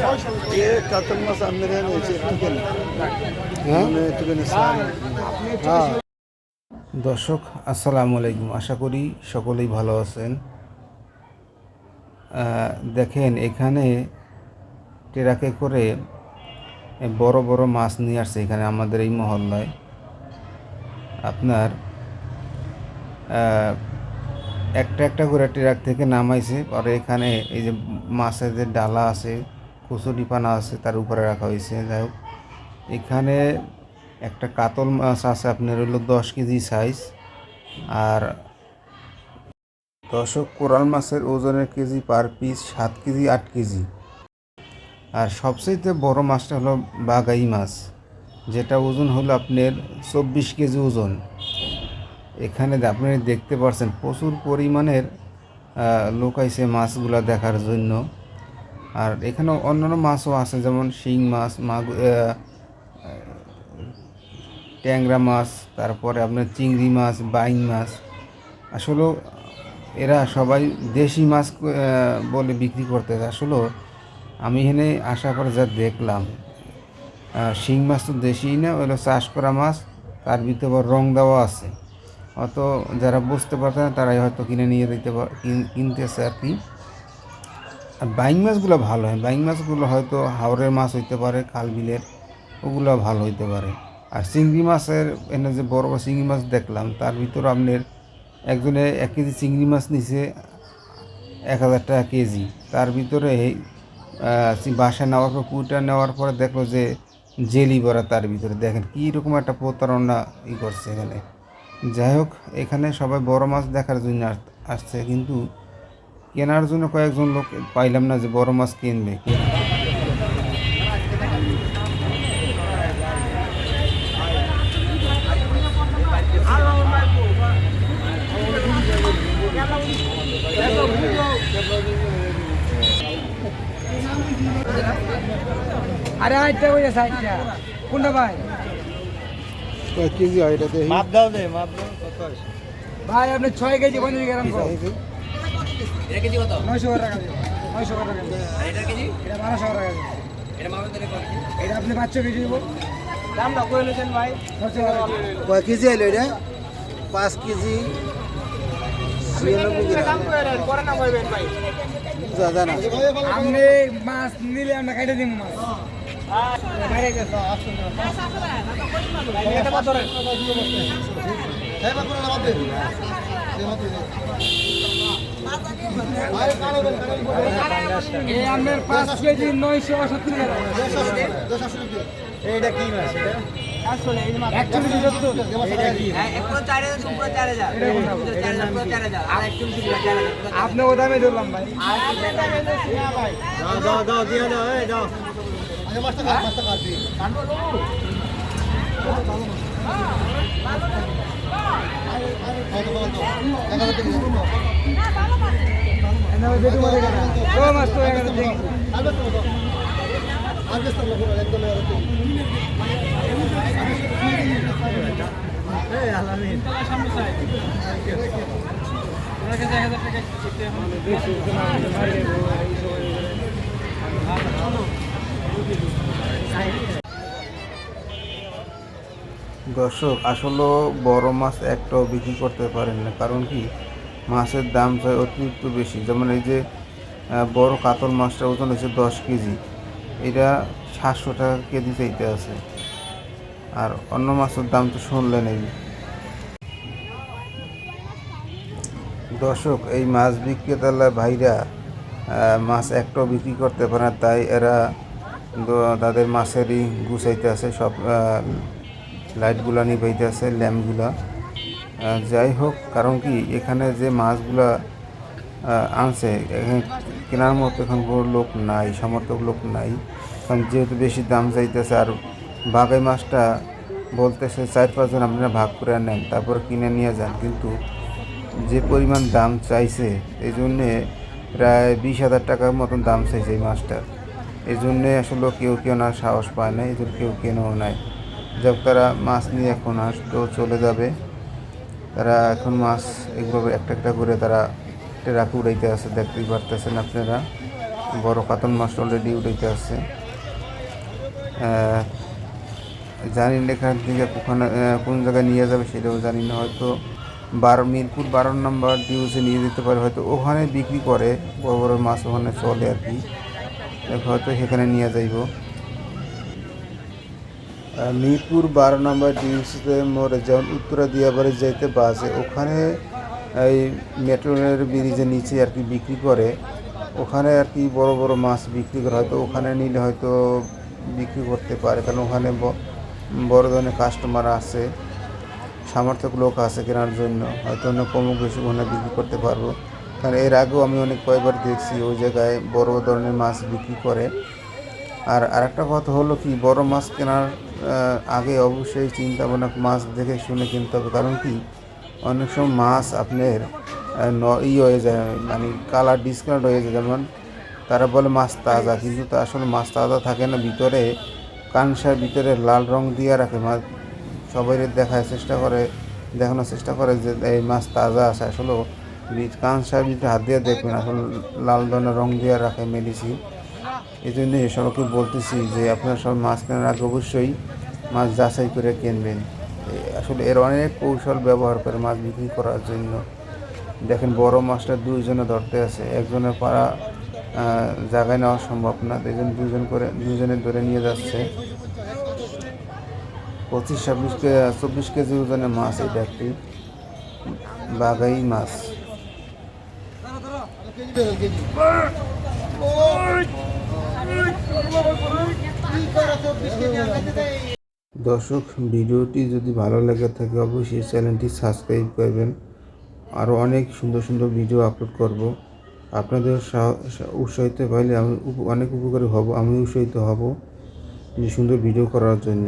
ये কাতল মাছ আপনারা নিয়েছে হ্যাঁ। দর্শক আসসালামু আলাইকুম, আশা করি সকলেই ভালো আছেন। দেখেন এখানে ট্রাকে করে বড় বড় মাছ নিয়ে আসছে এখানে আমাদের এই মহল্লায়। আপনার একটা একটা করে ট্রাক থেকে নামাইছে, পরে এখানে এই যে মাছের যে ডালা আছে, কচুরি পানা আছে, তার উপরে রাখা হয়েছে। যাই হোক, এখানে একটা কাতল মাছ আছে আপনার হলো 10 কেজি সাইজ, আর দর্শক কোরাল মাছের ওজনের KG per piece 7 KG 8 KG. আর সবচেয়ে বড় মাছটা হলো বাগাই মাছ, যেটা ওজন হলো আপনার 24 কেজি ওজন। এখানে আপনি দেখতে পাচ্ছেন প্রচুর পরিমাণের লোক আইছে মাছগুলা দেখার জন্য। আর এখানে অন্যান্য মাছও আছে, যেমন শিং মাছ, ট্যাংরা মাছ, তারপরে আপনার চিংড়ি মাছ, বাইং মাছ। আসলে এরা সবাই দেশি মাছ বলে বিক্রি করতেছে। আসলে আমি এখানে আসার পরে যা দেখলাম, শিং মাছ তো দেশি না, ওগুলো চাষ করা মাছ, তার ভিতরে আবার রং দেওয়া আছে। অত যারা বুঝতে পারছে না তারাই হয়তো কিনে নিয়ে দিতে কিনতেছে আর কি। আর বাইং মাছগুলো ভালো হয়, বাইং মাছগুলো হয়তো হাওরের মাছ হইতে পারে, খাল বিলের, ওগুলো ভালো হইতে পারে। আর চিংড়ি মাছের এনে যে বড় বড় চিংড়ি মাছ দেখলাম, তার ভিতরে আপনার একজনে 1 কেজি চিংড়ি মাছ নিছে 1000 টাকা কেজি। তার ভিতরে বাসায় নেওয়ার পর কুইটা নেওয়ার পরে দেখলো যে জেলি ভরা তার ভিতরে। দেখেন কী রকম একটা প্রতারণা করছে এখানে। যাই হোক, এখানে সবাই বড় মাছ দেখার জন্য আসছে, কিন্তু কেনার জন্য কয়েকজন লোক পাইলাম না যে বড় মাছ কিনবে। আরে আইটা কইয়া সাইডটা কোনটা ভাই? কয় কেজি হয় এটাতে? মাপ দাও দে, মাপ দাও কত আছে ভাই আপনি 6 কেজি 50 গ্রাম কো। এটা কেজি কত? 900 টাকা দিও, 900 টাকা দিও। আর এটা কেজি? এটা 1200 টাকা দিও। এটা মাপ দিলে কত? এটা আপনি 500 কেজি দিব। দামটা কই লইছেন ভাই? 900 টাকা দিও। কয় কেজি হইলো এটা? 5 কেজি 96 গ্রাম। দাম কই রেন করে না কইবেন ভাই? দাদা না আপনি মাছ নিলে আমরা কাইটা দিব মাছ। বাইরে গেছ আসুন না। এটা কত রে? এই বাপুর না বাদ দে। এই আপনার 5 কেজি 970 টাকা। এইটা কি মাছ এটা? আসলে এই মাছ 170। এটা কি? হ্যাঁ, একটু 4000 পুরো 4000। এটা 4000 পুরো 4000 আর 140 পুরো 4000। আপনি ও দামে ধরলাম ভাই। আর কি দামে দিছি না ভাই? দাও দাও দিয়ে দাও, এই দাও। আগে মাছটা কাট দি। কাটবো লোক। এনে বেটু মারে গেল। ও মাছ তো এখানে দেখি। এই আলামিন সামনে সাইড। ওরা কাছে 1000 টাকা করতে এখন দেখছি দর্শক আসলে বড় মাছ একটাও বিক্রি করতে পারেন না, কারণ কি মাছের দাম চাই অতিরিক্ত বেশি। যেমন এই যে বড় কাতল মাছটা ওজন হচ্ছে 10 কেজি, এটা 700 টাকা কেজি চাইতে আছে। আর অন্য মাছের দাম তো শুনলেন। এই দর্শক, এই মাছ বিক্রেতারা ভাইরা মাছ একটাও বিক্রি করতে পারে না, তাই এরা তাদের মাছেরই গুছাইতে আছে, সব লাইটগুলা নিভাইতে আছে, ল্যাম্পগুলা। যাই হোক, কারণ কি এখানে যে মাছগুলা আনছে এখানে কেনার মতো এখন কোনো লোক নাই, সমর্থক লোক নাই, কারণ যেহেতু বেশি দাম চাইতেছে। আর বাগাই মাছটা বলতেছে 4-5 জন আপনারা ভাগ করে নেন, তারপর কিনে নিয়ে যান, কিন্তু যে পরিমাণ দাম চাইছে এই জন্যে প্রায় 20,000 টাকার মতন দাম চাইছে এই মাছটার। এই জন্যে আসলে কেউ কেনার সাহস পায় না, এই জন্য কেউ কেনেও নাই। যাক, তারা মাছ নিয়ে এখন আসতো চলে যাবে। তারা এখন মাছ এগুলো একটা একটা করে তারা ট্রাকে উড়াইতে আছে, দেখতেই পারতেছেন আপনারা। বড় কাতল মাছ অলরেডি উঠেতে আছে। জানি না এখান থেকে কোন জায়গায় নিয়ে যাবে সেটাও জানি না, হয়তো মিরপুর 12 নম্বর ডিউসে নিয়ে যেতে পারে, হয়তো ওখানে বিক্রি করে, বড় বড় মাছ ওখানে চলে আর কি, হয়তো সেখানে নিয়ে যাইব। মিরপুর 12 নম্বর ডিউসিতে মোড়ে যেমন উত্তরা দিয়াবাড়ি যাইতে বাসে, ওখানে এই মেট্রো রেলের ব্রিজের নিচে আর কি বিক্রি করে, ওখানে আর কি বড় বড় মাছ বিক্রি করে, হয়তো ওখানে নিলে হয়তো বিক্রি করতে পারে, কারণ ওখানে বড় ধরনের কাস্টমার আছে, সামর্থ্য লোক আছে কেনার জন্য, হয়তো অনেক কম বেশি ওখানে বিক্রি করতে পারবো। কারণ এর আগেও আমি অনেক কয়েকবার দেখছি ওই জায়গায় বড় ধরনের মাছ বিক্রি করে। আর আরেকটা কথা হলো কি, বড় মাছ কেনার আগে অবশ্যই চিন্তা ভাবনা মাছ দেখে শুনে কিনতে হবে, কারণ কি অনেক সময় মাছ আপনার হয়ে যায়, মানে কালার ডিসকালার হয়ে যায়, যেমন তারা বলে মাছ তাজা, কিন্তু তা আসলে মাছ তাজা থাকে না, ভিতরে কানসার ভিতরে লাল রং দিয়ে রাখে মাছ, সবাই দেখানোর চেষ্টা করে যে এই মাছ তাজা আছে, আসলে কানসার ভিতরে হাত দিয়ে দেখবেন আসলে লাল ধরনের রং দিয়ে রাখে মেডিসিন। এই জন্য সবাইকে বলতেছি যে আপনারা সব মাছ কেনার আগে অবশ্যই মাছ যাচাই করে কিনবেন। আসলে এর অনেক কৌশল ব্যবহার করে মাছ বিক্রি করার জন্য। দেখেন বড় মাছটা দুইজনে ধরতে আছে, একজনের পাড়া জায়গায় নেওয়া সম্ভব না, দুজনে ধরে নিয়ে যাচ্ছে। 25-24 কেজি ওজনের মাছ, এটা একটি বাগাই মাছ। দর্শক, ভিডিওটি যদি ভালো লেগে থাকে অবশ্যই চ্যানেলটি সাবস্ক্রাইব করবেন, আরও অনেক সুন্দর সুন্দর ভিডিও আপলোড করব। আপনাদের উৎসাহিত পাইলে আমি অনেক উপকারী হব, আমি উৎসাহিত হব যে সুন্দর ভিডিও করার জন্য।